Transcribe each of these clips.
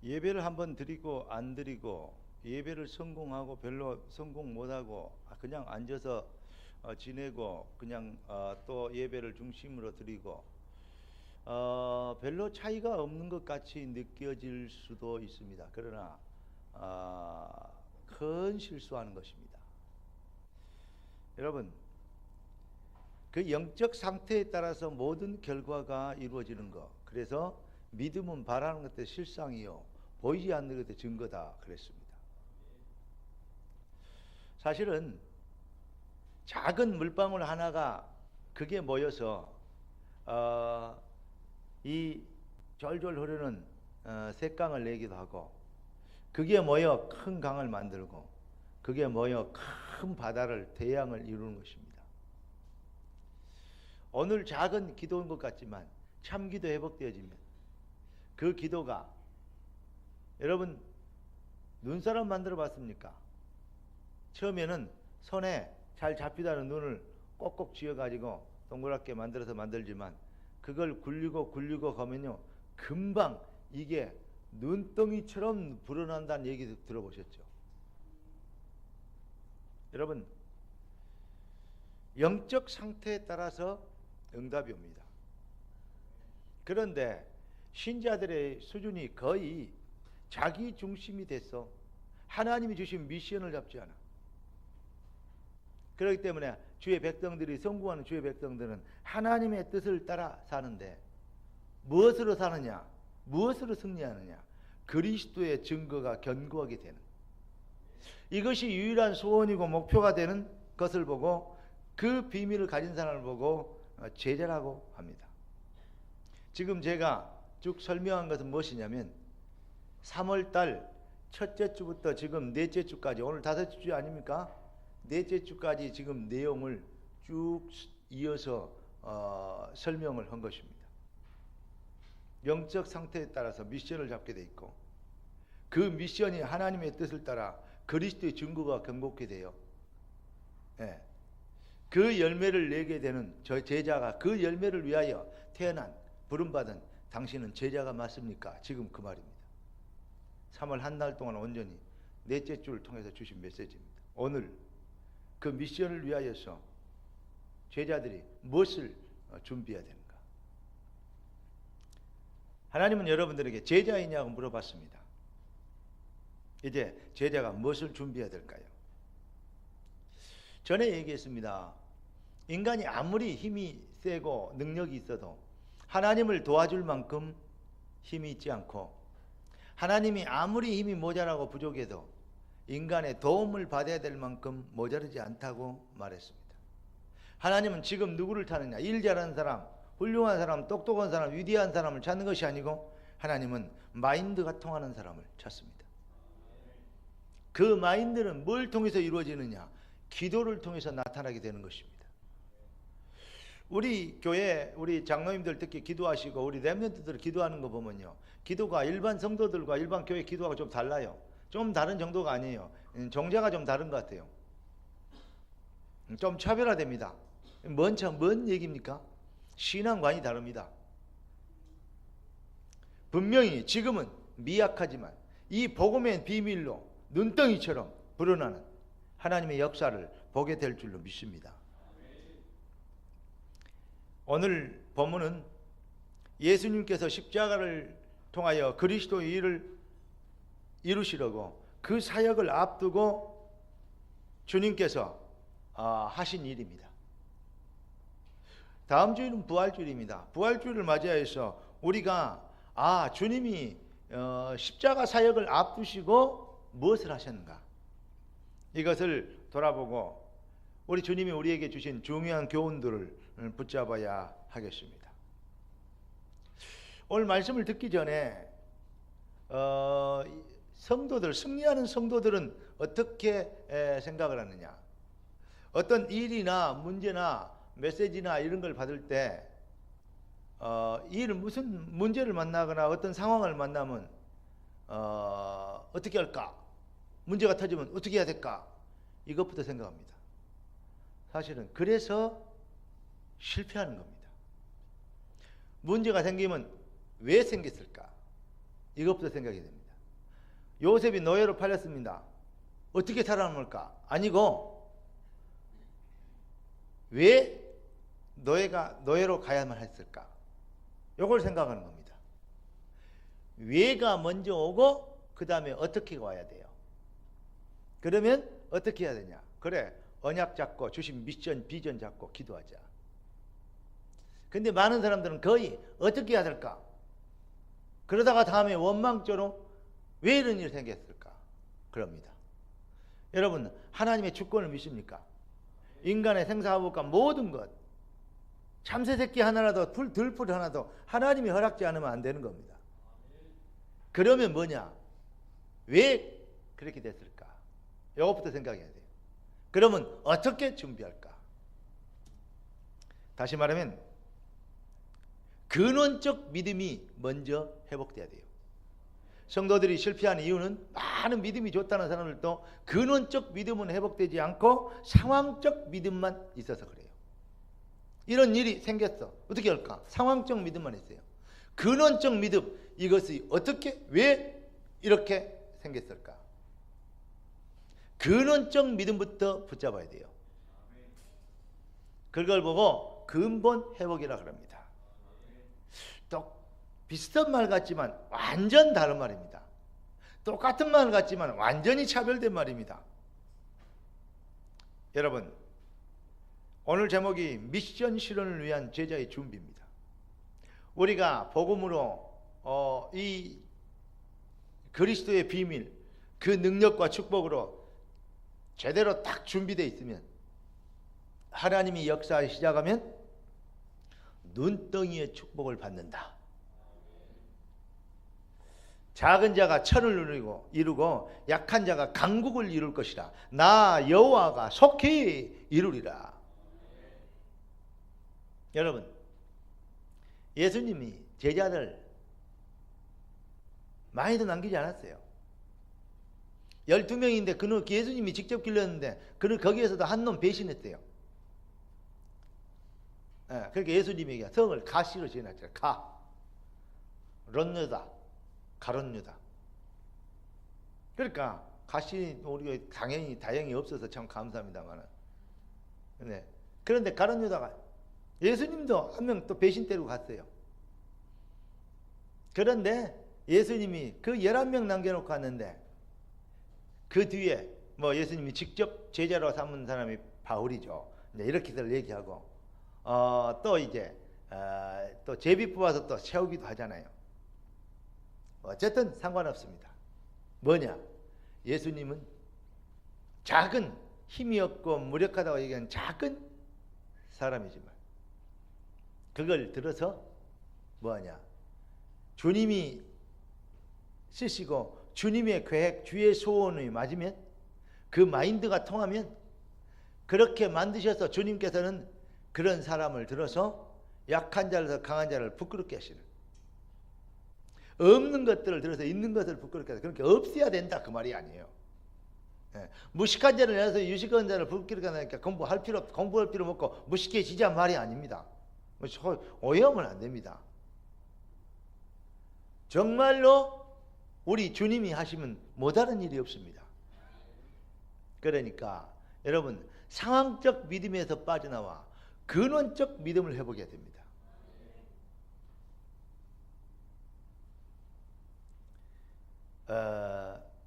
예배를 한번 드리고 안 드리고, 예배를 성공하고 별로 성공 못하고 그냥 앉아서 지내고, 그냥 또 예배를 중심으로 드리고, 별로 차이가 없는 것 같이 느껴질 수도 있습니다. 그러나 큰 실수하는 것입니다. 여러분, 그 영적 상태에 따라서 모든 결과가 이루어지는 것. 그래서 믿음은 바라는 것의 실상이요 보이지 않는 것의 증거다 그랬습니다. 사실은 작은 물방울 하나가 그게 모여서 이 졸졸 흐르는 샛강을 내기도 하고, 그게 모여 큰 강을 만들고, 그게 모여 큰 바다를, 대양을 이루는 것입니다. 오늘 작은 기도인 것 같지만 참 기도 회복되어지면 그 기도가, 여러분 눈사람 만들어 봤습니까? 처음에는 손에 잘 잡히지 않은 눈을 꼭꼭 쥐어가지고 동그랗게 만들지만 그걸 굴리고 가면요 금방 이게 눈덩이처럼 불어난다는 얘기 들어보셨죠? 여러분, 영적 상태에 따라서 응답이 옵니다. 그런데 신자들의 수준이 거의 자기 중심이 돼서 하나님이 주신 미션을 잡지 않아. 그렇기 때문에 주의 백성들이, 성공하는 주의 백성들은 하나님의 뜻을 따라 사는데, 무엇으로 사느냐, 무엇으로 승리하느냐, 그리스도의 증거가 견고하게 되는, 이것이 유일한 소원이고 목표가 되는 것을 보고, 그 비밀을 가진 사람을 보고 제자라고 합니다. 지금 제가 쭉 설명한 것은 무엇이냐면 3월달 첫째 주부터 지금 넷째 주까지, 오늘 다섯째 주 아닙니까? 넷째 주까지 지금 내용을 쭉 이어서 설명을 한 것입니다. 영적 상태에 따라서 미션을 잡게 돼 있고, 그 미션이 하나님의 뜻을 따라 그리스도의 증거가 견고하게 돼요. 예. 그 열매를 내게 되는 저 제자가, 그 열매를 위하여 태어난, 부름받은 당신은 제자가 맞습니까? 지금 그 말입니다. 3월 한 달 동안 온전히 넷째 주를 통해서 주신 메시지입니다. 오늘 그 미션을 위하여서 제자들이 무엇을 준비해야 되는가? 하나님은 여러분들에게 제자이냐고 물어봤습니다. 이제 제자가 무엇을 준비해야 될까요? 전에 얘기했습니다. 인간이 아무리 힘이 세고 능력이 있어도 하나님을 도와줄 만큼 힘이 있지 않고, 하나님이 아무리 힘이 모자라고 부족해도 인간의 도움을 받아야 될 만큼 모자르지 않다고 말했습니다. 하나님은 지금 누구를 타느냐? 일 잘하는 사람, 훌륭한 사람, 똑똑한 사람, 위대한 사람을 찾는 것이 아니고, 하나님은 마인드가 통하는 사람을 찾습니다. 그 마인드는 뭘 통해서 이루어지느냐? 기도를 통해서 나타나게 되는 것입니다. 우리 교회, 우리 장로님들 특히 기도하시고 우리 렘넌트들 기도하는 거 보면요, 기도가 일반 성도들과 일반 교회 기도하고 좀 달라요. 좀 다른 정도가 아니에요. 종자가 좀 다른 것 같아요. 좀 차별화됩니다. 뭔 얘기입니까? 신앙관이 다릅니다. 분명히 지금은 미약하지만 이 복음의 비밀로 눈덩이처럼 불어나는 하나님의 역사를 보게 될 줄로 믿습니다. 오늘 본문은 예수님께서 십자가를 통하여 그리스도의 일을 이루시려고 그 사역을 앞두고 주님께서 하신 일입니다. 다음 주일은 부활주일입니다. 부활주일을 맞이해서 우리가 주님이 십자가 사역을 앞두시고 무엇을 하셨는가, 이것을 돌아보고 우리 주님이 우리에게 주신 중요한 교훈들을 붙잡아야 하겠습니다. 오늘 말씀을 듣기 전에 성도들, 승리하는 성도들은 어떻게 생각을 하느냐, 어떤 일이나 문제나 메시지나 이런 걸 받을 때 무슨 문제를 만나거나 어떤 상황을 만나면 어떻게 할까, 문제가 터지면 어떻게 해야 될까, 이것부터 생각합니다. 사실은 그래서 실패하는 겁니다. 문제가 생기면 왜 생겼을까, 이것부터 생각이 됩니다. 요셉이 노예로 팔렸습니다. 어떻게 살아남을까? 아니고 왜 노예로 가야만 했을까? 이걸 생각하는 겁니다. 왜가 먼저 오고 그 다음에 어떻게 와야 돼요. 그러면 어떻게 해야 되냐? 그래, 언약 잡고 주신 미션 비전 잡고 기도하자. 근데 많은 사람들은 거의 어떻게 해야 될까? 그러다가 다음에 원망조로 왜 이런 일이 생겼을까? 그럽니다. 여러분, 하나님의 주권을 믿습니까? 인간의 생사화복과 모든 것, 참새새끼 하나라도 들풀 하나도 하나님이 허락지 않으면 안 되는 겁니다. 그러면 뭐냐? 왜 그렇게 됐을까? 이것부터 생각해야 돼요. 그러면 어떻게 준비할까? 다시 말하면 근원적 믿음이 먼저 회복돼야 돼요. 성도들이 실패하는 이유는 많은 믿음이 좋다는 사람들도 근원적 믿음은 회복되지 않고 상황적 믿음만 있어서 그래요. 이런 일이 생겼어. 어떻게 할까? 상황적 믿음만 있어요. 근원적 믿음, 이것이 어떻게 왜 이렇게 생겼을까? 근원적 믿음부터 붙잡아야 돼요. 그걸 보고 근본 회복이라 그럽니다. 또 비슷한 말 같지만 완전 다른 말입니다. 똑같은 말 같지만 완전히 차별된 말입니다. 여러분, 오늘 제목이 미션 실현을 위한 제자의 준비입니다. 우리가 복음으로 이 그리스도의 비밀, 그 능력과 축복으로 제대로 딱 준비되어 있으면 하나님이 역사를 시작하면 눈덩이의 축복을 받는다. 작은 자가 천을 이루고 약한 자가 강국을 이룰 것이라. 나 여호와가 속히 이루리라. 여러분, 예수님이 제자들 많이도 남기지 않았어요. 12명인데 그는 예수님이 직접 길렀는데 그는 거기에서도 한 놈 배신했대요. 그러니까 예수님에게 성을 가시로 지어놨죠. 론유다, 가론유다. 그러니까 가시 우리가 다행히 없어서 참 감사합니다만은. 그런데 가론유다가 예수님도 한 명 또 배신 때리고 갔어요. 그런데 예수님이 그 11명 남겨놓고 갔는데 그 뒤에 예수님이 직접 제자로 삼은 사람이 바울이죠. 이렇게들 얘기하고 또 이제 또 제비 뽑아서 또 세우기도 하잖아요. 어쨌든 상관없습니다. 뭐냐? 예수님은 작은 힘이 없고 무력하다고 얘기하는 작은 사람이지만 그걸 들어서 뭐하냐? 주님이 쓰시고 주님의 계획, 주의 소원이 맞으면 그 마인드가 통하면 그렇게 만드셔서 주님께서는 그런 사람을 들어서 약한 자를 강한 자를 부끄럽게 하시는, 없는 것들을 들어서 있는 것을 부끄럽게 하시는, 그렇게 없어야 된다 그 말이 아니에요. 무식한 자를 내서 유식한 자를 부끄럽게 하니까 공부할 필요 없고 무식해지자 말이 아닙니다. 오해하면 안 됩니다. 정말로 우리 주님이 하시면 못하는 일이 없습니다. 그러니까 여러분, 상황적 믿음에서 빠져나와 근원적 믿음을 회복해야 됩니다.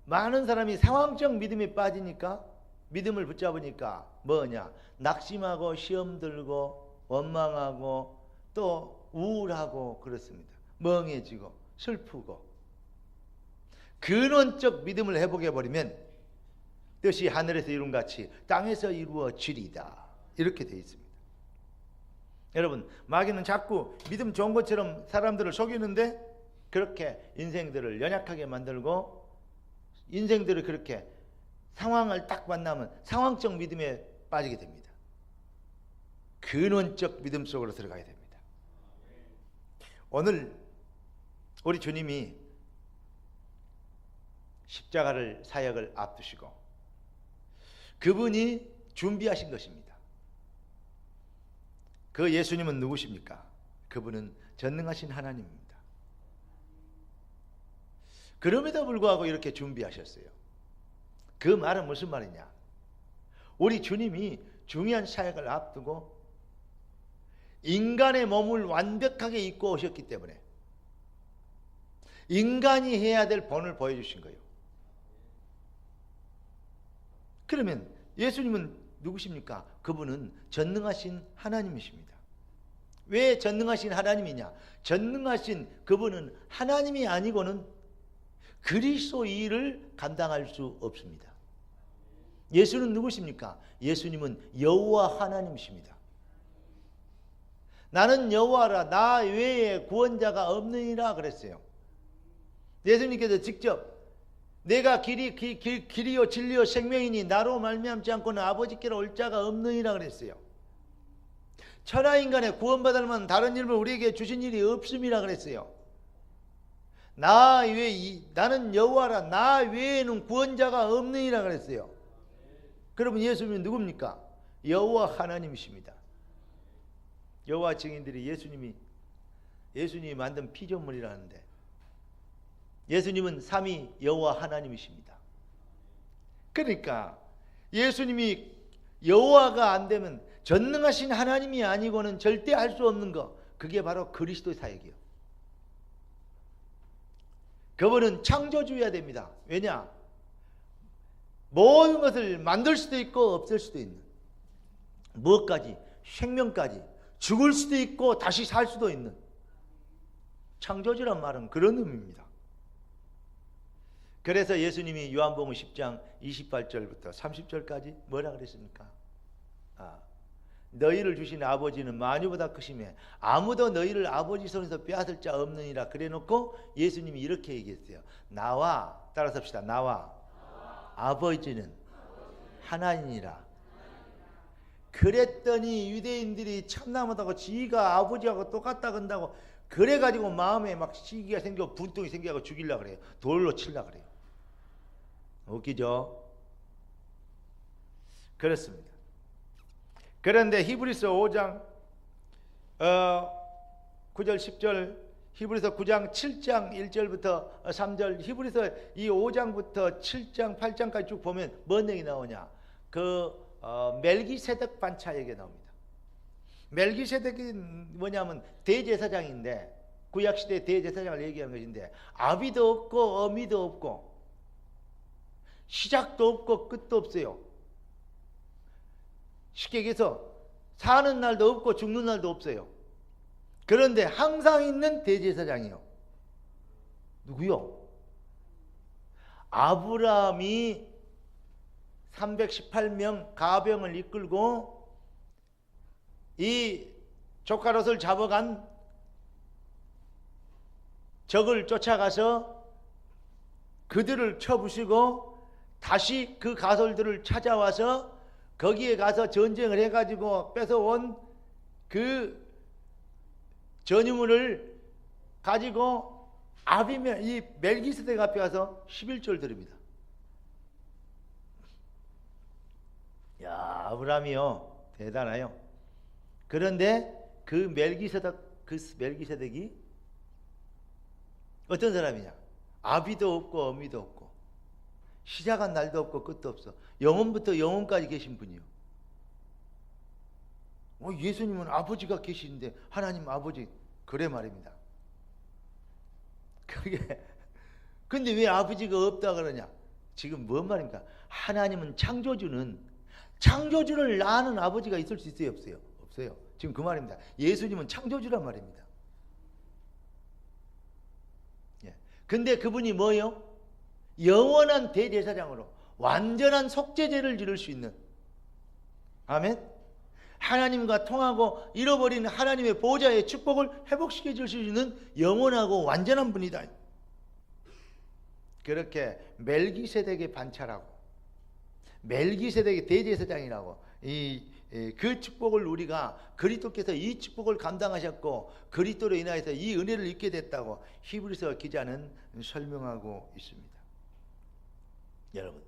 많은 사람이 상황적 믿음에 빠지니까, 믿음을 붙잡으니까 뭐냐? 낙심하고 시험 들고 원망하고 또 우울하고 그렇습니다. 멍해지고 슬프고. 근원적 믿음을 회복해버리면 뜻이 하늘에서 이룬 같이 땅에서 이루어지리다, 이렇게 되어 있습니다. 여러분, 마귀는 자꾸 믿음 좋은 것처럼 사람들을 속이는데 그렇게 인생들을 연약하게 만들고 인생들을 그렇게 상황을 딱 만나면 상황적 믿음에 빠지게 됩니다. 근원적 믿음 속으로 들어가야 됩니다. 오늘 우리 주님이 십자가를 사역을 앞두시고 그분이 준비하신 것입니다. 그 예수님은 누구십니까? 그분은 전능하신 하나님입니다. 그럼에도 불구하고 이렇게 준비하셨어요. 그 말은 무슨 말이냐? 우리 주님이 중요한 사역을 앞두고 인간의 몸을 완벽하게 입고 오셨기 때문에 인간이 해야 될 본을 보여주신 거예요. 그러면 예수님은 누구십니까? 그분은 전능하신 하나님이십니다. 왜 전능하신 하나님이냐? 전능하신 그분은 하나님이 아니고는 그리스도 일을 감당할 수 없습니다. 예수는 누구십니까? 예수님은 여호와 하나님이십니다. 나는 여호와라, 나 외에 구원자가 없느니라 그랬어요. 예수님께서 직접 내가 길이요 진리요 생명이니 나로 말미암지 않고는 아버지께로 올 자가 없느니라 그랬어요. 천하인간의 구원받을 만한 다른 일을 우리에게 주신 일이 없음이라 그랬어요. 나는 여호와라, 나 외에는 구원자가 없느니라 그랬어요. 그러면 예수님은 누굽니까? 여호와 하나님이십니다. 여호와 증인들이 예수님이 만든 피조물이라는데 예수님은 삼위 여호와 하나님이십니다. 그러니까 예수님이 여호와가 안 되면 전능하신 하나님이 아니고는 절대 할 수 없는 것, 그게 바로 그리스도의 사역이요. 그분은 창조주여야 됩니다. 왜냐? 모든 것을 만들 수도 있고 없앨 수도 있는, 무엇까지? 생명까지. 죽을 수도 있고 다시 살 수도 있는 창조주란 말은 그런 의미입니다. 그래서 예수님이 요한복음 10장 28절부터 30절까지 뭐라 그랬습니까? 너희를 주신 아버지는 만유보다 크시매 아무도 너희를 아버지 손에서 빼앗을 자 없느니라 그래놓고 예수님이 이렇게 얘기했어요. 따라서 합시다. 나와 아버지는 하나이니라. 그랬더니 유대인들이 참나무다고 지가 아버지하고 똑같다 건다고 그래가지고 마음에 막 시기가 생겨 분통이 생겨서 죽이려고 그래요. 돌로 치려고 그래요. 웃기죠? 그렇습니다. 그런데 히브리서 5장 9절 10절, 히브리서 9장 7장 1절부터 3절, 히브리서 이 5장부터 7장 8장까지 쭉 보면 뭔 얘기 나오냐? 멜기세덱 반차 얘기가 나옵니다. 멜기세덱이 뭐냐면 대제사장인데, 구약시대 대제사장을 얘기하는 것인데, 아비도 없고 어미도 없고 시작도 없고 끝도 없어요. 쉽게 얘기해서 사는 날도 없고 죽는 날도 없어요. 그런데 항상 있는 대제사장이요. 누구요? 아브라함이 318명 가병을 이끌고 이 조카 롯을 잡아간 적을 쫓아가서 그들을 쳐부시고 다시 그 가솔들을 찾아와서 거기에 가서 전쟁을 해가지고 뺏어온 그 전유물을 가지고 이 멜기세덱 앞에 가서 11조를 드립니다. 야, 아브라함이요 대단해요. 그런데 그 멜기세덱이 어떤 사람이냐? 아비도 없고 어미도 없고 시작한 날도 없고 끝도 없어. 영원부터 영원까지 계신 분이요. 예수님은 아버지가 계시는데 하나님 아버지 그래 말입니다. 근데 왜 아버지가 없다 그러냐? 지금 뭔 말입니까? 하나님은 창조주를 낳는 아버지가 있을 수 있어요, 없어요? 없어요. 지금 그 말입니다. 예수님은 창조주란 말입니다. 예. 근데 그분이 뭐예요? 영원한 대제사장으로 완전한 속죄제를 지를 수 있는, 아멘. 하나님과 통하고 잃어버린 하나님의 보좌의 축복을 회복시켜 줄 수 있는 영원하고 완전한 분이다. 그렇게 멜기세덱의 반차라고, 멜기세덱의 대제사장이라고, 그 축복을 우리가 그리스도께서 이 축복을 감당하셨고 그리스도로 인하여서 이 은혜를 입게 됐다고 히브리서 기자는 설명하고 있습니다. 여러분,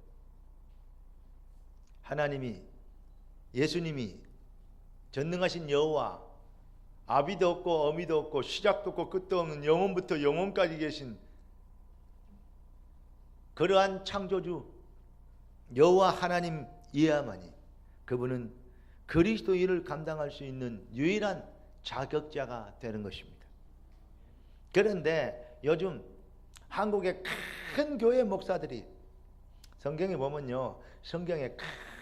예수님이 전능하신 여호와, 아비도 없고 어미도 없고 시작도 없고 끝도 없는 영원부터 영원까지 계신 그러한 창조주 여호와 하나님 이야만이 그분은 그리스도 일을 감당할 수 있는 유일한 자격자가 되는 것입니다. 그런데 요즘 한국의 큰 교회 목사들이 성경에 보면요, 성경에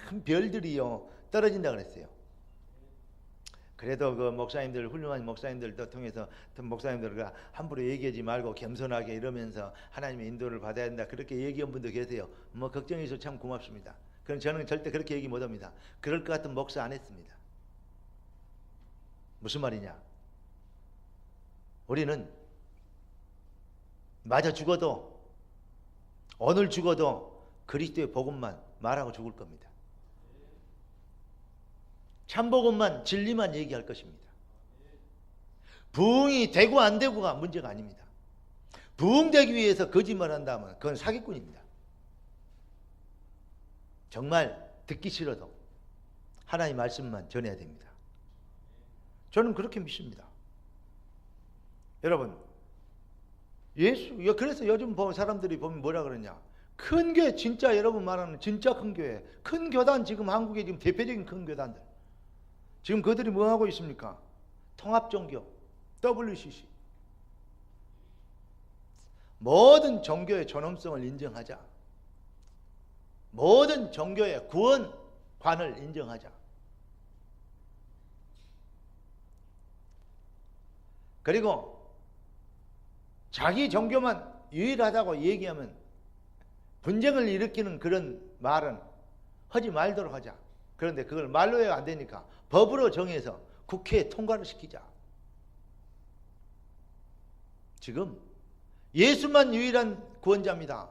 큰 별들이요 떨어진다 그랬어요. 그래도 그 목사님들, 훌륭한 목사님들도 통해서 목사님들과 함부로 얘기하지 말고 겸손하게 이러면서 하나님의 인도를 받아야 된다, 그렇게 얘기한 분도 계세요. 뭐 걱정해 주셔서 참 고맙습니다. 그럼 저는 절대 그렇게 얘기 못합니다. 그럴 것 같은 목사 안 했습니다. 무슨 말이냐? 우리는 마저 죽어도, 오늘 죽어도 그리스도의 복음만 말하고 죽을 겁니다. 참복음만, 진리만 얘기할 것입니다. 부흥이 되고 안 되고가 문제가 아닙니다. 부흥되기 위해서 거짓말한다면 그건 사기꾼입니다. 정말 듣기 싫어도 하나님의 말씀만 전해야 됩니다. 저는 그렇게 믿습니다. 여러분, 그래서 요즘 사람들이 보면 뭐라 그러냐, 큰 교회, 진짜 여러분 말하는 진짜 큰 교회, 큰 교단, 지금 한국의 지금 대표적인 큰 교단들, 지금 그들이 뭐 하고 있습니까? 통합종교, WCC. 모든 종교의 존엄성을 인정하자. 모든 종교의 구원관을 인정하자. 그리고 자기 종교만 유일하다고 얘기하면 분쟁을 일으키는 그런 말은 하지 말도록 하자. 그런데 그걸 말로 해야 안 되니까 법으로 정해서 국회에 통과를 시키자. 지금 예수만 유일한 구원자입니다,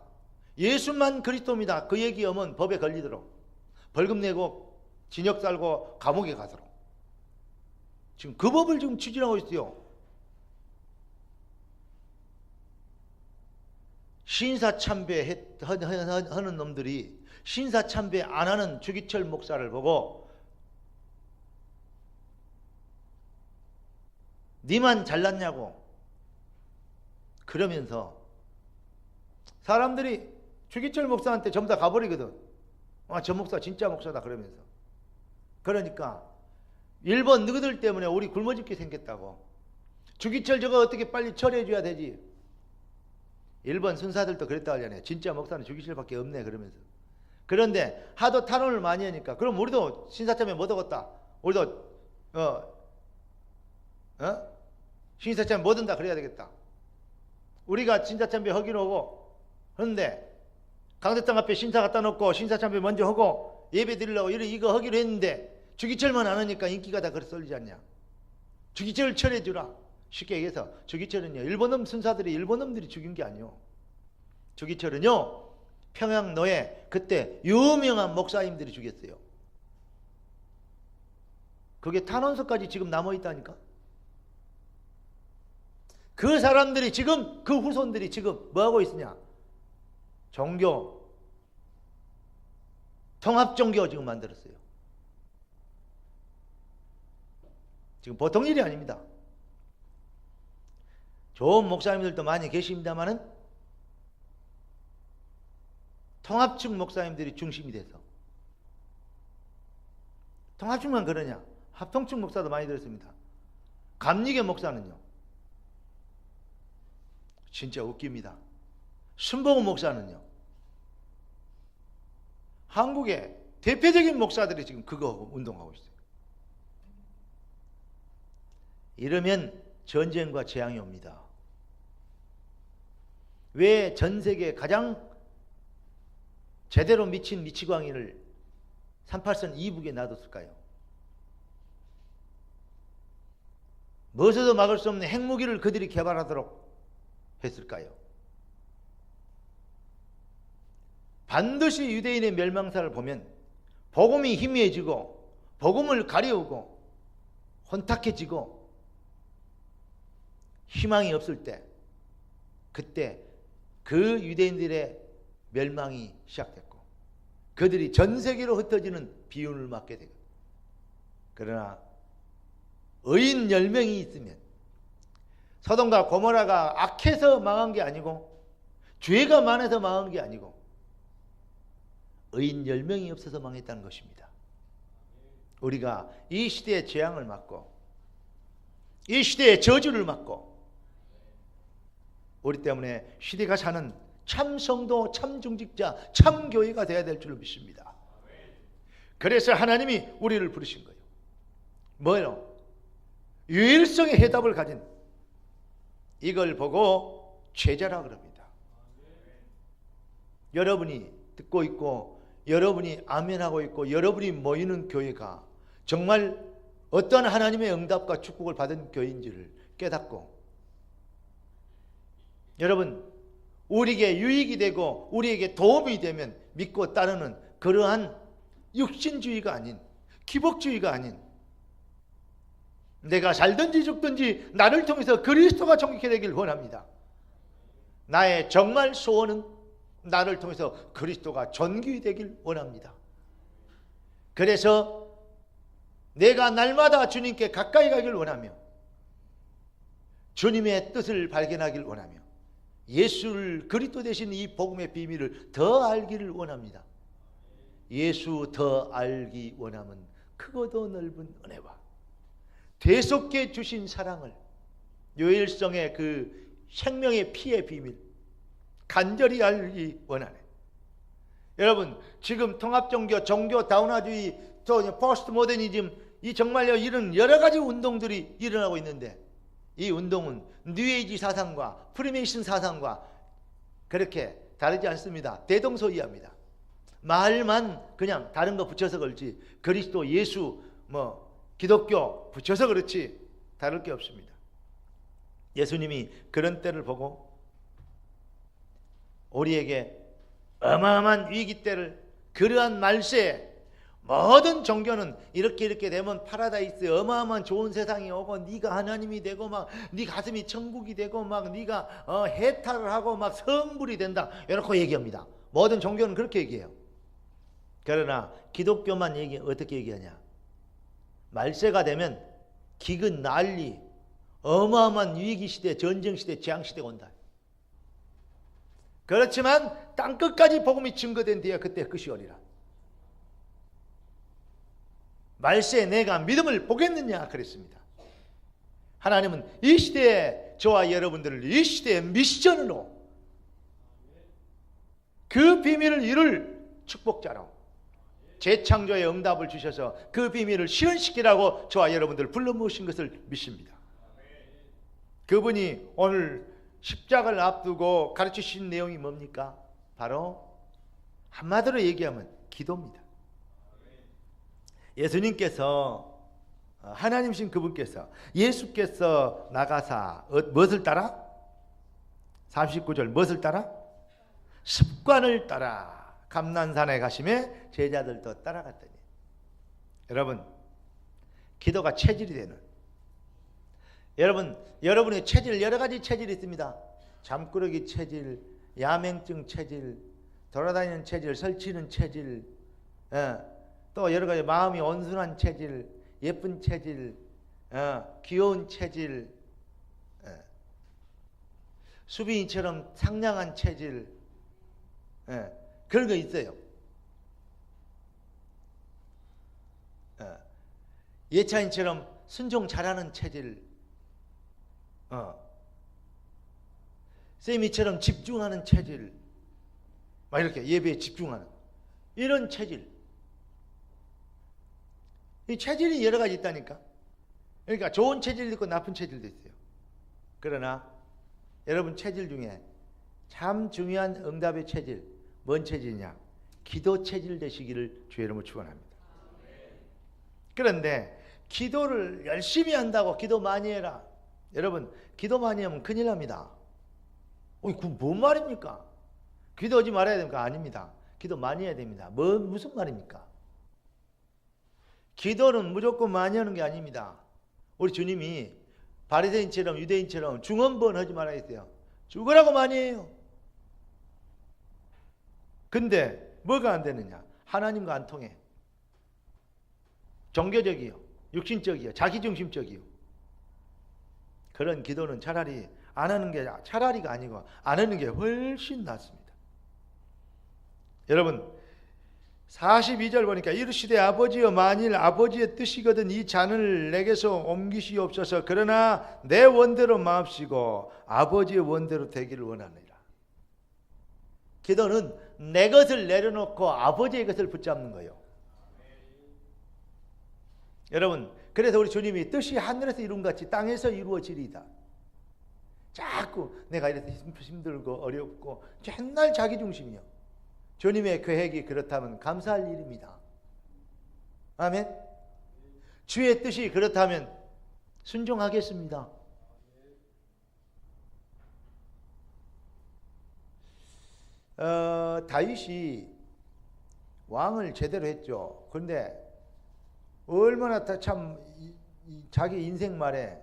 예수만 그리스도입니다, 그 얘기하면 법에 걸리도록, 벌금 내고 징역 살고 감옥에 가도록 지금 그 법을 지금 추진하고 있어요. 신사참배 하는 놈들이 신사참배 안 하는 주기철 목사를 보고 니만 잘났냐고 그러면서 사람들이 주기철 목사한테 전부 다 가버리거든. 저 목사 진짜 목사다 그러면서. 그러니까 일본 너희들 때문에 우리 굶어 죽게 생겼다고. 주기철 저거 어떻게 빨리 처리해 줘야 되지. 일본 순사들도 그랬다 하잖아요. 진짜 목사는 주기철밖에 없네 그러면서. 그런데 하도 탄원을 많이 하니까 그럼 우리도 신사참배 못 얻었다, 우리도 신사참배 못 얻는다 그래야 되겠다. 우리가 신사참배 하기로 하고, 그런데 강대상 앞에 신사 갖다 놓고 신사참배 먼저 하고 예배 드리려고 이거 하기로 했는데 주기철만 안 하니까 인기가 다 그래 쏠리지 않냐. 주기철을 처리해 주라. 쉽게 얘기해서 주기철은요, 일본놈 순사들이 일본놈들이 죽인 게 아니요. 주기철은요, 평양노예 그때 유명한 목사님들이 죽였어요. 그게 탄원서까지 지금 남아있다니까. 그 사람들이 지금, 그 후손들이 지금 뭐하고 있으냐, 종교 통합종교 지금 만들었어요. 지금 보통 일이 아닙니다. 좋은 목사님들도 많이 계십니다만은 통합층 목사님들이 중심이 돼서. 통합층만 그러냐, 합통층 목사도 많이 들었습니다. 감리교 목사는요 진짜 웃깁니다. 순복음 목사는요, 한국의 대표적인 목사들이 지금 그거 운동하고 있어요. 이러면 전쟁과 재앙이 옵니다. 왜 전 세계 가장 제대로 미친 미치광이를 38선 이북에 놔뒀을까요? 무엇에도 막을 수 없는 핵무기를 그들이 개발하도록 했을까요? 반드시 유대인의 멸망사를 보면 복음이 희미해지고 복음을 가려우고 혼탁해지고 희망이 없을 때, 그때 그 유대인들의 멸망이 시작됐고 그들이 전 세계로 흩어지는 비운을 맞게 되고. 그러나 의인 10명이 있으면, 소돔과 고모라가 악해서 망한 게 아니고 죄가 많아서 망한 게 아니고 의인 10명이 없어서 망했다는 것입니다. 우리가 이 시대의 재앙을 맞고 이 시대의 저주를 맞고 우리 때문에 시대가 사는 참 성도, 참 중직자, 참 교회가 되어야 될 줄로 믿습니다. 그래서 하나님이 우리를 부르신 거예요. 뭐예요? 유일성의 해답을 가진, 이걸 보고 제자라 그럽니다. 여러분이 듣고 있고 여러분이 아멘하고 있고 여러분이 모이는 교회가 정말 어떤 하나님의 응답과 축복을 받은 교회인지를 깨닫고, 여러분 우리에게 유익이 되고 우리에게 도움이 되면 믿고 따르는 그러한 육신주의가 아닌, 기복주의가 아닌, 내가 살든지 죽든지 나를 통해서 그리스도가 존귀케 되길 원합니다. 나의 정말 소원은 나를 통해서 그리스도가 존귀되길 원합니다. 그래서 내가 날마다 주님께 가까이 가길 원하며 주님의 뜻을 발견하길 원하며 예수를, 그리스도 되신 이 복음의 비밀을 더 알기를 원합니다. 예수 더 알기 원함은 크고도 넓은 은혜와 대속께 주신 사랑을, 유일성의 그 생명의 피의 비밀 간절히 알기 원하네. 여러분 지금 통합종교, 종교 다운화주의, 또 포스트 모더니즘, 이 정말요 이런 여러 가지 운동들이 일어나고 있는데, 이 운동은 뉴에이지 사상과 프리메이슨 사상과 그렇게 다르지 않습니다. 대동소이합니다. 말만 그냥 다른 거 붙여서 그렇지, 그리스도, 예수, 기독교 붙여서 그렇지 다를 게 없습니다. 예수님이 그런 때를 보고 우리에게 어마어마한 위기 때를, 그러한 말세에 모든 종교는 이렇게 되면 파라다이스, 어마어마한 좋은 세상이 오고 네가 하나님이 되고 막 네 가슴이 천국이 되고 막 네가 해탈을 하고 막 성불이 된다 이렇게 얘기합니다. 모든 종교는 그렇게 얘기해요. 그러나 기독교만 어떻게 얘기하냐? 말세가 되면 기근, 난리, 어마어마한 위기 시대, 전쟁 시대, 재앙 시대가 온다. 그렇지만 땅끝까지 복음이 증거된 뒤에 그때 끝이 오리라. 말세에 내가 믿음을 보겠느냐 그랬습니다. 하나님은 이 시대에 저와 여러분들을 이 시대의 미션으로 그 비밀을 이룰 축복자로 재창조의 응답을 주셔서 그 비밀을 실현시키라고 저와 여러분들을 불러 모으신 것을 믿습니다. 그분이 오늘 십자가를 앞두고 가르치신 내용이 뭡니까? 바로 한마디로 얘기하면 기도입니다. 예수님께서, 하나님이신 그분께서, 예수께서 나가사 무엇을 따라? 39절 무엇을 따라? 습관을 따라 감난산에 가심에 제자들도 따라갔더니. 여러분 기도가 체질이 되는, 여러분의 체질, 여러 가지 체질이 있습니다. 잠꾸러기 체질, 야맹증 체질, 돌아다니는 체질, 설치는 체질, 또 여러 가지 마음이 온순한 체질, 예쁜 체질, 귀여운 체질, 수빈이처럼 상냥한 체질, 그런 거 있어요. 예찬이처럼 순종 잘하는 체질, 쌤이처럼 집중하는 체질, 막 이렇게 예배에 집중하는 이런 체질. 이 체질이 여러 가지 있다니까. 그러니까 좋은 체질도 있고 나쁜 체질도 있어요. 그러나 여러분 체질 중에 참 중요한 응답의 체질, 뭔 체질이냐? 기도 체질 되시기를 주의 이름으로 축원합니다. 그런데 기도를 열심히 한다고 기도 많이 해라. 여러분 기도 많이 하면 큰일 납니다. 그건 뭔 말입니까? 기도하지 말아야 됩니까? 아닙니다. 기도 많이 해야 됩니다. 무슨 말입니까? 기도는 무조건 많이 하는 게 아닙니다. 우리 주님이 바리새인처럼 유대인처럼 중언부언 하지 말아야 했어요. 죽으라고 많이 해요. 근데 뭐가 안 되느냐? 하나님과 안 통해. 종교적이요, 육신적이요, 자기중심적이요. 그런 기도는 차라리 안 하는 게, 차라리가 아니고 안 하는 게 훨씬 낫습니다. 여러분 42절 보니까 이르시되 아버지여 만일 아버지의 뜻이거든 이 잔을 내게서 옮기시옵소서. 그러나 내 원대로 마옵시고 아버지의 원대로 되기를 원하느니라. 기도는 내 것을 내려놓고 아버지의 것을 붙잡는 거예요. 여러분, 그래서 우리 주님이 뜻이 하늘에서 이룬 같이 땅에서 이루어지리이다. 자꾸 내가 이래서 힘들고 어렵고 맨날 자기 중심이요. 주님의 계획이 그렇다면 감사할 일입니다. 아멘. 주의 뜻이 그렇다면 순종하겠습니다. 다윗이 왕을 제대로 했죠. 그런데 얼마나 참 자기 인생 말에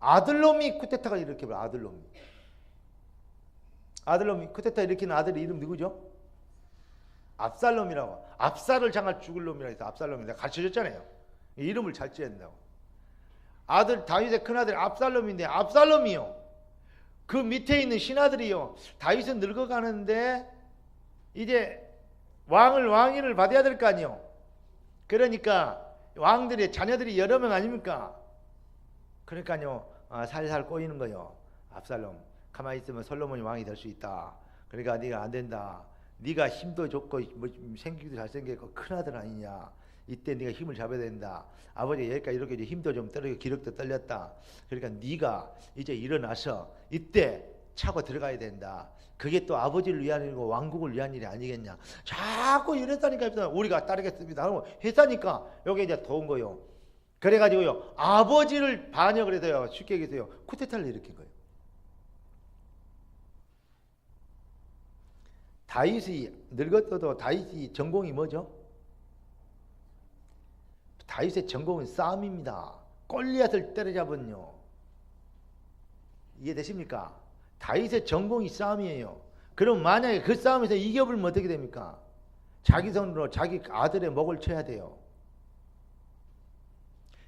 아들놈이 쿠데타가 일으켜버려. 아들놈이 쿠데타 일으키는 아들의 이름 누구죠? 압살롬이라고. 압살을 장할 죽을 놈이라 해서 압살롬이 내가 가르쳐줬잖아요. 이름을 잘 지어야 된다고. 아들 다윗의 큰아들 압살롬인데 압살롬이요, 그 밑에 있는 신하들이요, 다윗은 늙어가는데 이제 왕위를 받아야 될 거 아니요. 그러니까 왕들의 자녀들이 여러 명 아닙니까? 그러니까요, 살살 꼬이는 거요. 압살롬 가만히 있으면 솔로몬이 왕이 될 수 있다. 그러니까 네가 안 된다. 네가 힘도 좋고 생기도 잘생겼고 큰아들 아니냐. 이때 네가 힘을 잡아야 된다. 아버지가 여기까지 이렇게 힘도 좀 떨어지고 기력도 떨렸다. 그러니까 네가 이제 일어나서 이때 차고 들어가야 된다. 그게 또 아버지를 위한 일이고 왕국을 위한 일이 아니겠냐. 자꾸 이랬다니까. 우리가 따르겠습니다 하고 했다니까. 여기 이제 도운 거요. 그래가지고요, 아버지를 반역을 해서요, 쉽게 얘기해서요, 쿠데타를 일으킨 거예요. 다윗이 늙었어도 다윗이 전공이 뭐죠? 다윗의 전공은 싸움입니다. 골리앗을 때려잡은요. 이해되십니까? 다윗의 전공이 싸움이에요. 그럼 만약에 그 싸움에서 이겨버리면 어떻게 됩니까? 자기 손으로 자기 아들의 목을 쳐야 돼요.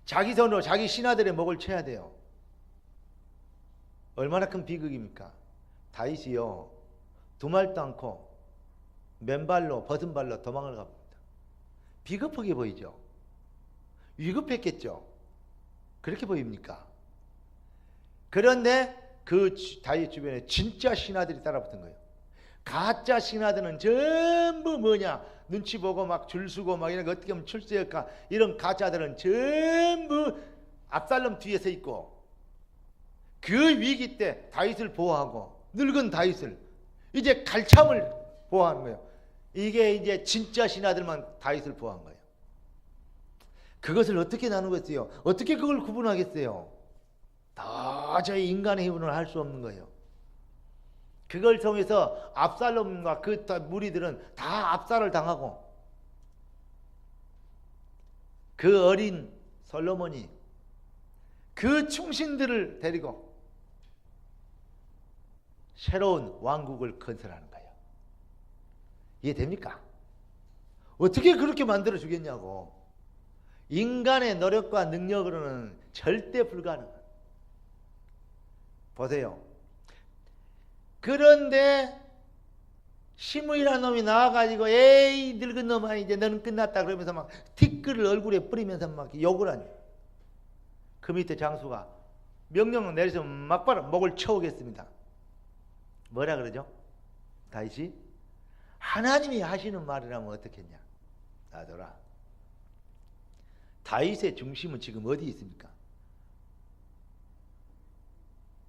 자기 손으로 자기 신하들의 목을 쳐야 돼요. 얼마나 큰 비극입니까? 다윗이요, 두말도 않고 맨발로 벗은 발로 도망을 갑니다. 비겁하게 보이죠? 위급했겠죠? 그렇게 보입니까? 그런데 그 다윗 주변에 진짜 신하들이 따라붙은 거예요. 가짜 신하들은 전부 뭐냐, 눈치 보고 막 줄 서고 막 이런 거 어떻게 하면 출세할까, 이런 가짜들은 전부 압살롬 뒤에 서 있고, 그 위기 때 다윗을 보호하고 늙은 다윗을 이제 갈참을 보호하는 거예요. 이게 이제 진짜 신하들만 다윗을 보호한 거예요. 그것을 어떻게 나누겠어요? 어떻게 그걸 구분하겠어요? 도저히 인간의 힘으로는 할 수 없는 거예요. 그걸 통해서 압살롬과 그 무리들은 다 압살을 당하고, 그 어린 솔로몬이 그 충신들을 데리고 새로운 왕국을 건설하는 거예요. 이해됩니까? 어떻게 그렇게 만들어 주겠냐고. 인간의 노력과 능력으로는 절대 불가능한. 보세요. 그런데 시므이라는 놈이 나와가지고 에이 늙은 놈아 이제 너는 끝났다 그러면서 막 티끌을 얼굴에 뿌리면서 막 욕을 하니, 그 밑에 장수가 명령을 내려서 막바로 목을 쳐오겠습니다. 뭐라 그러죠? 다윗이 하나님이 하시는 말이라면 어떻겠냐. 아들아, 다윗의 중심은 지금 어디 있습니까?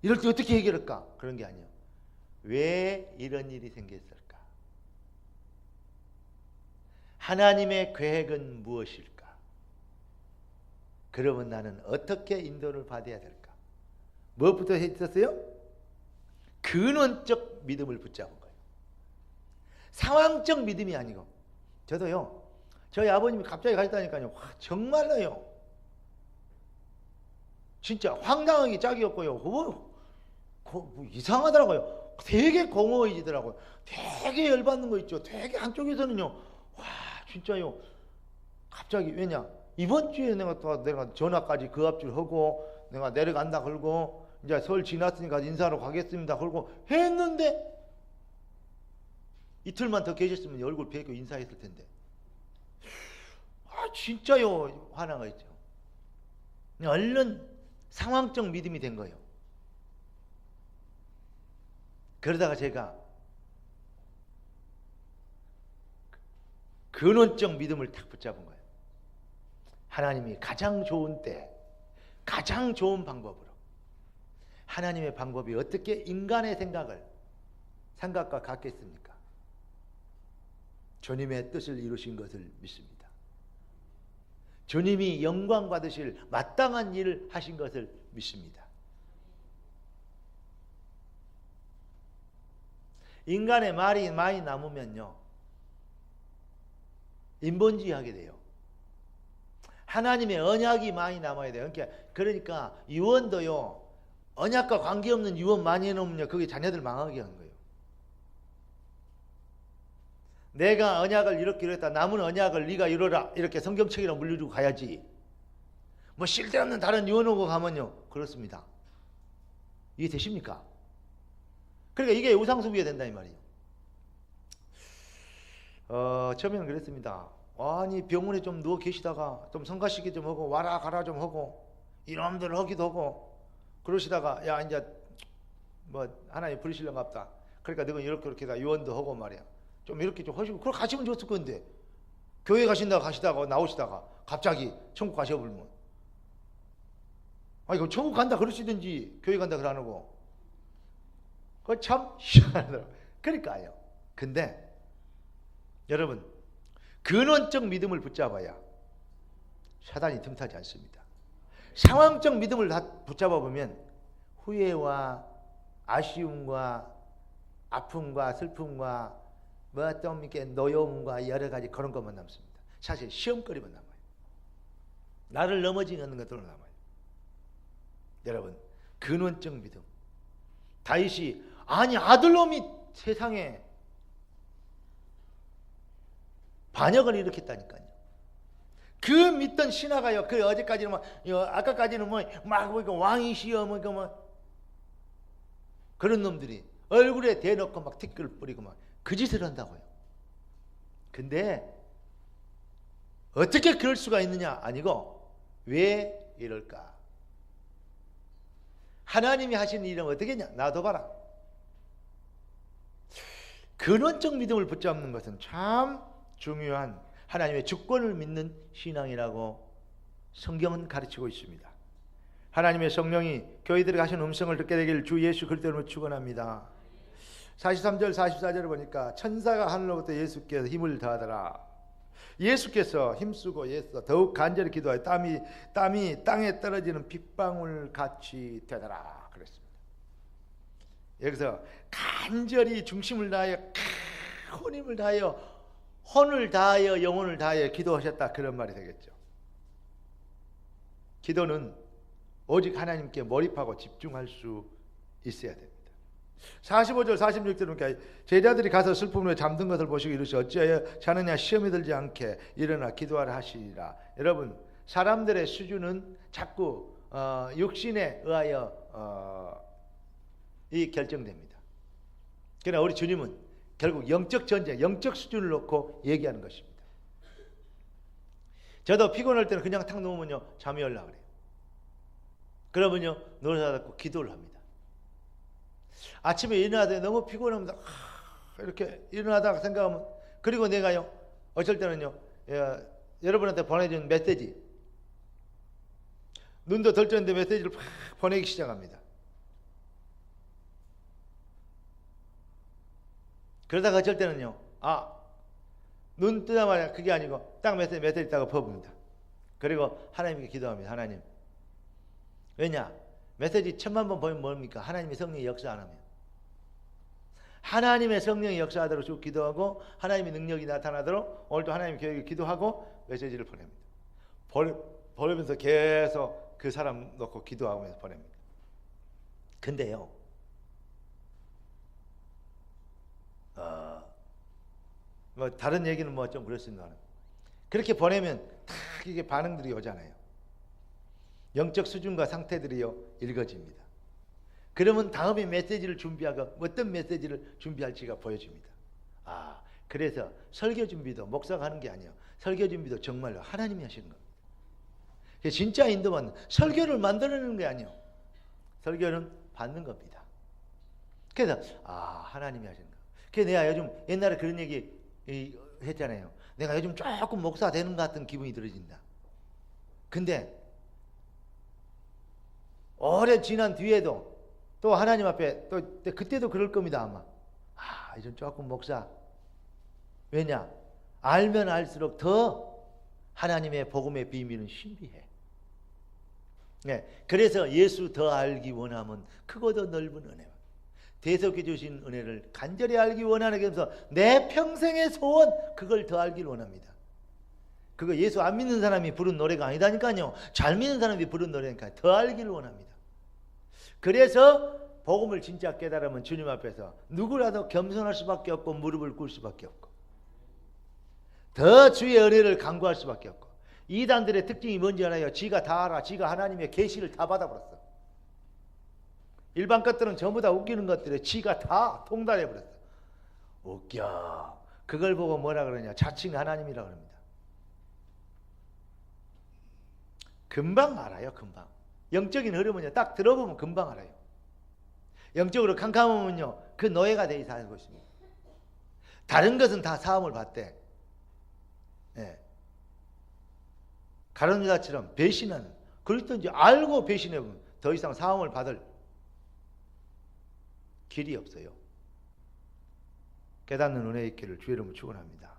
이럴 때 어떻게 해결할까? 그런 게 아니에요. 왜 이런 일이 생겼을까? 하나님의 계획은 무엇일까? 그러면 나는 어떻게 인도를 받아야 될까? 무엇부터 했었어요? 근원적 믿음을 붙잡은 거예요. 상황적 믿음이 아니고. 저도요, 저희 아버님이 갑자기 가셨다니까요, 정말로요, 진짜 황당하게 짝이 없고요, 뭐 이상하더라고요. 되게 공허해지더라고요. 되게 열받는 거 있죠. 되게 한쪽에서는요, 와 진짜요, 갑자기. 왜냐, 이번 주에 내가 전화까지 그 앞줄 하고 내가 내려간다 그러고 이제 설 지났으니까 인사하러 가겠습니다 그러고 했는데, 이틀만 더 계셨으면 얼굴 뵙고 인사했을 텐데 진짜요. 화나가 있죠. 얼른 상황적 믿음이 된 거예요. 그러다가 제가 근원적 믿음을 탁 붙잡은 거예요. 하나님이 가장 좋은 때, 가장 좋은 방법으로, 하나님의 방법이 어떻게 인간의 생각과 같겠습니까? 주님의 뜻을 이루신 것을 믿습니다. 주님이 영광 받으실 마땅한 일을 하신 것을 믿습니다. 인간의 말이 많이 남으면요, 인본주의 하게 돼요. 하나님의 언약이 많이 남아야 돼요. 그러니까 유언도요, 언약과 관계없는 유언 많이 해놓으면요, 그게 자녀들 망하게 하는 거예요. 내가 언약을 이렇게 이랬다, 남은 언약을 네가 이루라, 이렇게 성경책이라 물려주고 가야지. 뭐 쓸데없는 다른 유언 오고 가면요, 그렇습니다. 이해되십니까? 그러니까 이게 우상숭배가 된다 이 말이에요. 처음에는 그랬습니다. 아니 병원에 좀 누워 계시다가 좀 성가시기 좀 하고 와라 가라 좀 하고 이놈들 하기도 하고 그러시다가 야 이제 뭐 하나님 부르시려갑다. 그러니까 너는 이렇게 다 유언도 하고 말이야. 좀 이렇게 좀 하시고 그걸 가시면 좋을 건데 교회 가시다가 나오시다가 갑자기 천국 가셔버리면 아니 그 천국 간다 그러시든지 교회 간다 그러고 그거 참 희한하더라고요. 그러니까요. 근데 여러분 근원적 믿음을 붙잡아야 사단이 틈타지 않습니다. 상황적 믿음을 다 붙잡아 보면 후회와 아쉬움과 아픔과 슬픔과 뭐 좀 이렇게 노여움과 여러 가지 그런 것만 남습니다. 사실 시험거리만 남아요. 나를 넘어지는 것들은 남아요. 여러분 근원적 믿음. 다윗이 아니 아들놈이 세상에 반역을 일으켰다니까요. 그 믿던 신하가요. 그 어제까지는 아까까지는 막 왕이시여 그런 놈들이 얼굴에 대놓고 막 티끌 뿌리고 막 그 짓을 한다고요. 근데 어떻게 그럴 수가 있느냐 아니고 왜 이럴까? 하나님이 하신 일은 어떻게 했냐? 놔둬봐라. 근원적 믿음을 붙잡는 것은 참 중요한 하나님의 주권을 믿는 신앙이라고 성경은 가르치고 있습니다. 하나님의 성령이 교회들에게 하신 음성을 듣게 되길 주 예수 그리스도로 축원합니다. 43절 44절을 보니까 천사가 하늘로부터 예수께서 힘을 더하더라. 예수께서 힘쓰고 예수 더욱 간절히 기도하여 땀이 땅에 떨어지는 빗방울 같이 되더라 그랬습니다. 여기서 간절히 중심을 다하여 혼을 다하여 영혼을 다하여 기도하셨다 그런 말이 되겠죠. 기도는 오직 하나님께 몰입하고 집중할 수 있어야 됩니다. 45절 46절 보니까 제자들이 가서 슬픔으로 잠든 것을 보시고 이르시 어찌하여 자느냐 시험에 들지 않게 일어나 기도하라 하시리라. 여러분 사람들의 수준은 자꾸 육신에 의하여 이 결정됩니다. 그러나 우리 주님은 결국 영적 전쟁, 영적 수준을 놓고 얘기하는 것입니다. 저도 피곤할 때는 그냥 탁 누우면요 잠이 오려고 그래요. 그러면요 노래 듣고 기도를 합니다. 아침에 일어나다 너무 피곤합니다. 이렇게 일어나다가 생각하면 그리고 내가요 어쩔 때는요 여러분한테 보내준 메시지 눈도 덜 떴는데 메시지를 팍 보내기 시작합니다. 그러다가 어쩔 때는요 눈 뜨자마자 그게 아니고 딱 메시지 있다가 퍼붓니다. 그리고 하나님께 기도합니다. 하나님 왜냐 메시지 1000만 번 보면 뭡니까? 하나님의 성령이 역사 안 하면 하나님의 성령이 역사하도록 쭉 기도하고 하나님의 능력이 나타나도록 오늘도 하나님의 교회에 기도하고 메시지를 보냅니다. 보내면서 계속 그 사람 놓고 기도하면서 보냅니다. 근데요 뭐 다른 얘기는 뭐 좀 그렇습니다. 그렇게 보내면 다 이게 반응들이 오잖아요. 영적 수준과 상태들이요 읽어집니다. 그러면 다음에 메시지를 준비하고 어떤 메시지를 준비할지가 보여집니다. 그래서 설교 준비도 목사가 하는 게 아니에요. 설교 준비도 정말로 하나님이 하시는 겁니다. 진짜 인도만 설교를 만들어내는 게 아니에요. 설교는 받는 겁니다. 그래서 하나님이 하시는 거. 그래서 내가 요즘 옛날에 그런 얘기 했잖아요. 내가 요즘 조금 목사 되는 것 같은 기분이 들어진다. 근데 오래 지난 뒤에도 또 하나님 앞에 또 그때도 그럴 겁니다. 아마 이제 조금 목사. 왜냐? 알면 알수록 더 하나님의 복음의 비밀은 신비해. 네, 그래서 예수 더 알기 원하면 크고 더 넓은 은혜, 대속해 주신 은혜를 간절히 알기 원하는 게면서 내 평생의 소원, 그걸 더 알기를 원합니다. 그거 예수 안 믿는 사람이 부른 노래가 아니다니까요. 잘 믿는 사람이 부른 노래니까 더 알기를 원합니다. 그래서 복음을 진짜 깨달으면 주님 앞에서 누구라도 겸손할 수밖에 없고 무릎을 꿇을 수밖에 없고 더 주의 은혜를 간구할 수밖에 없고. 이단들의 특징이 뭔지 알아요? 지가 다 알아. 지가 하나님의 계시를 다 받아버렸어. 일반 것들은 전부 다 웃기는 것들에 지가 다 통달해버렸어. 웃겨. 그걸 보고 뭐라 그러냐? 자칭 하나님이라 그럽니다. 금방 알아요. 금방. 영적인 흐름은요, 딱 들어보면 금방 알아요. 영적으로 캄캄하면요, 그 노예가 돼 살고 있습니다. 다른 것은 다 사함을 받대. 예. 가룟 유다처럼 배신하는, 그리스도인지 알고 배신해보면 더 이상 사함을 받을 길이 없어요. 깨닫는 은혜 있기를 주의 이름으로 축원합니다.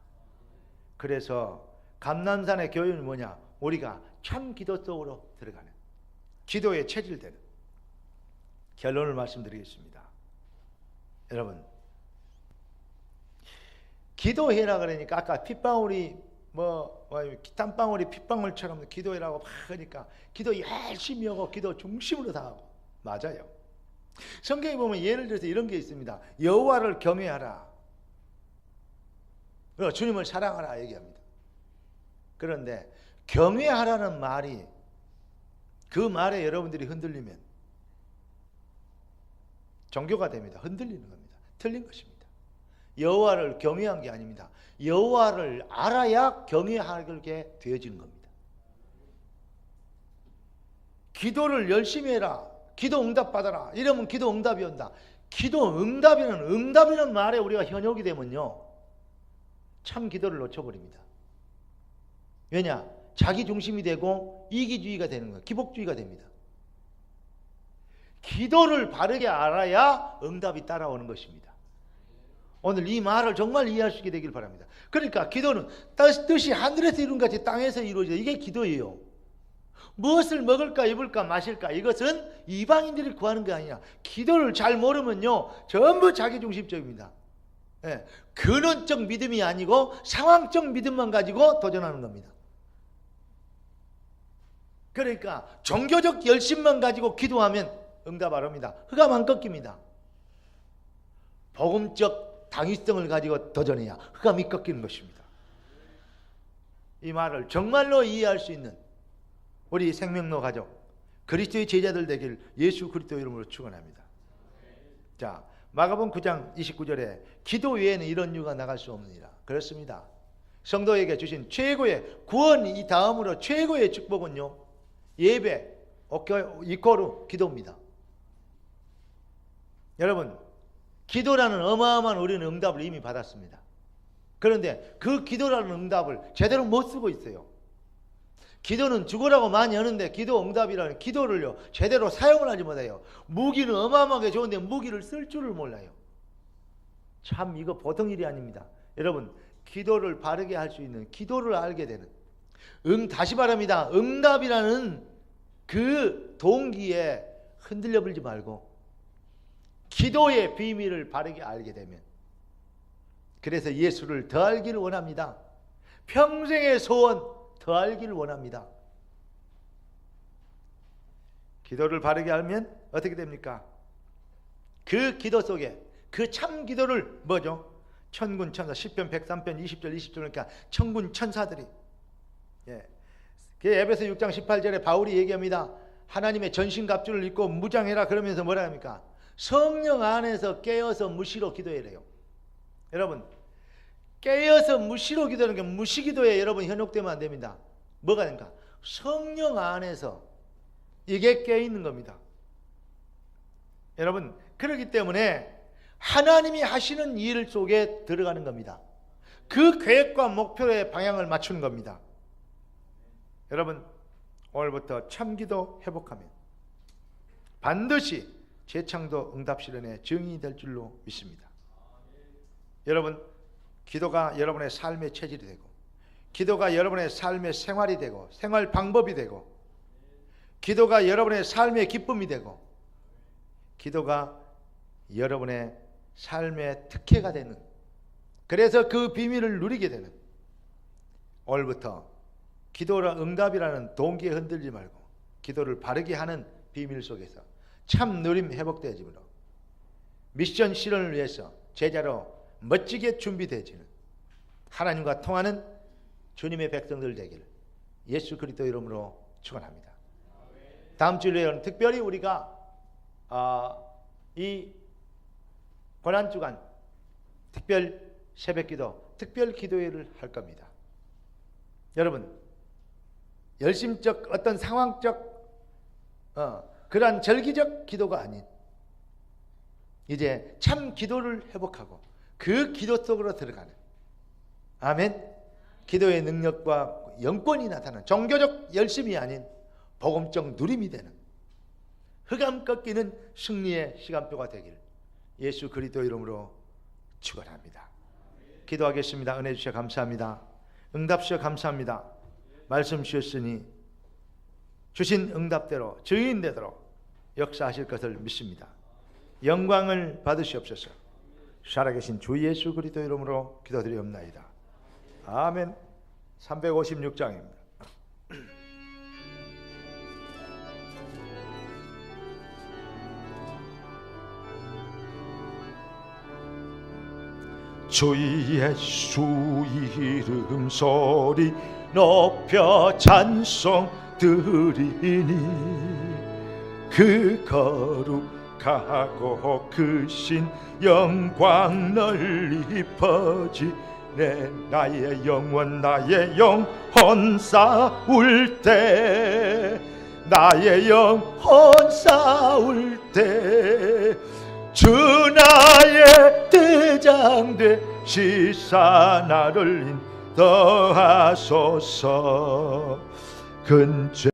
그래서 감람산의 교훈은 뭐냐? 우리가 참 기도 속으로 들어가는, 기도에 체질되는 결론을 말씀드리겠습니다. 여러분, 기도해라 그러니까 아까 핏방울이 땀방울이 핏방울처럼 기도해라고 막 하니까 기도 열심히 하고 기도 중심으로 다 하고, 맞아요. 성경에 보면 예를 들어서 이런 게 있습니다. 여호와를 경외하라, 주님을 사랑하라 얘기합니다. 그런데 경외하라는 말이, 그 말에 여러분들이 흔들리면 종교가 됩니다. 흔들리는 겁니다. 틀린 것입니다. 여호와를 경외한 게 아닙니다. 여호와를 알아야 경외하게 되어지는 겁니다. 기도를 열심히 해라, 기도 응답 받아라, 이러면 기도 응답이 온다. 기도 응답이라는 말에 우리가 현혹이 되면요, 참 기도를 놓쳐버립니다. 왜냐? 자기 중심이 되고 이기주의가 되는 거예요. 기복주의가 됩니다. 기도를 바르게 알아야 응답이 따라오는 것입니다. 오늘 이 말을 정말 이해할 수 있게 되길 바랍니다. 그러니까 기도는 뜻이 하늘에서 이룬 같이 땅에서 이루어져. 이게 기도예요. 무엇을 먹을까 입을까 마실까, 이것은 이방인들이 구하는 게 아니야. 기도를 잘 모르면요, 전부 자기중심적입니다. 예, 근원적 믿음이 아니고 상황적 믿음만 가지고 도전하는 겁니다. 그러니까 종교적 열심만 가지고 기도하면 응답 안 옵니다. 흑암 안 꺾입니다. 복음적 당위성을 가지고 도전해야 흑암이 꺾이는 것입니다. 이 말을 정말로 이해할 수 있는 우리 생명로 가족, 그리스도의 제자들 되길 예수 그리스도 이름으로 축원합니다. 자, 마가복음 9장 29절에 기도 외에는 이런 이유가 나갈 수 없느니라. 그렇습니다. 성도에게 주신 최고의 구원, 이 다음으로 최고의 축복은요, 예배, 이코르 기도입니다. 여러분, 기도라는 어마어마한 우리는 응답을 이미 받았습니다. 그런데 그 기도라는 응답을 제대로 못 쓰고 있어요. 기도는 죽으라고 많이 하는데 기도 응답이라는 기도를요 제대로 사용을 하지 못해요. 무기는 어마어마하게 좋은데 무기를 쓸 줄을 몰라요. 참 이거 보통 일이 아닙니다. 여러분, 기도를 바르게 할 수 있는, 기도를 알게 되는, 다시 말합니다. 응답이라는 그 동기에 흔들려 버리지 말고 기도의 비밀을 바르게 알게 되면, 그래서 예수를 더 알기를 원합니다. 평생의 소원 더 알기를 원합니다. 기도를 바르게 알면 어떻게 됩니까? 그 기도 속에 그 참 기도를 뭐죠? 천군 천사, 시편 103편 20절 20절, 그러니까 천군 천사들이, 그 에베소 6장 18절에 바울이 얘기합니다. 하나님의 전신갑주를 입고 무장해라 그러면서 뭐라 합니까? 성령 안에서 깨어서 무시로 기도해래요. 여러분, 깨어서 무시로 기도하는 게 무시기도에 여러분 현혹되면 안 됩니다. 뭐가 됩니까? 성령 안에서 이게 깨어있는 겁니다. 여러분, 그렇기 때문에 하나님이 하시는 일 속에 들어가는 겁니다. 그 계획과 목표의 방향을 맞추는 겁니다. 여러분, 오늘부터 참기도 회복하면 반드시 재창도 응답실현의 증인이 될 줄로 믿습니다. 여러분, 기도가 여러분의 삶의 체질이 되고, 기도가 여러분의 삶의 생활이 되고, 생활 방법이 되고, 기도가 여러분의 삶의 기쁨이 되고, 기도가 여러분의 삶의 특혜가 되는, 그래서 그 비밀을 누리게 되는, 오늘부터 기도라 응답이라는 동기에 흔들지 말고 기도를 바르게 하는 비밀 속에서 참 누림 회복되어지므로 미션 실현을 위해서 제자로 멋지게 준비되어지는 하나님과 통하는 주님의 백성들 되기를 예수 그리스도 이름으로 축원합니다. 다음 주일에는 특별히 우리가 이 고난주간 특별 새벽기도, 특별 기도회를 할 겁니다. 여러분, 열심적 어떤 상황적 그러한 절기적 기도가 아닌 이제 참 기도를 회복하고 그 기도 속으로 들어가는, 아멘, 기도의 능력과 영권이 나타나는 종교적 열심이 아닌 복음적 누림이 되는 흑암 꺾이는 승리의 시간표가 되기를 예수 그리스도 이름으로 축원합니다. 기도하겠습니다. 은혜 주셔 감사합니다. 응답 주셔 감사합니다. 말씀 주셨으니 주신 응답대로 증인되도록 역사하실 것을 믿습니다. 영광을 받으시옵소서. 살아계신 주 예수 그리스도 이름으로 기도드리옵나이다. 아멘. 356장입니다. 주 예수 이름 소리 높여 찬송 드리니 그 거룩하고 크신 영광 널리 퍼지네. 나의 영혼 나의 영혼 싸울 때, 나의 영혼 싸울 때 주 나의 대장 되시사 나를 인도하소서. 근죄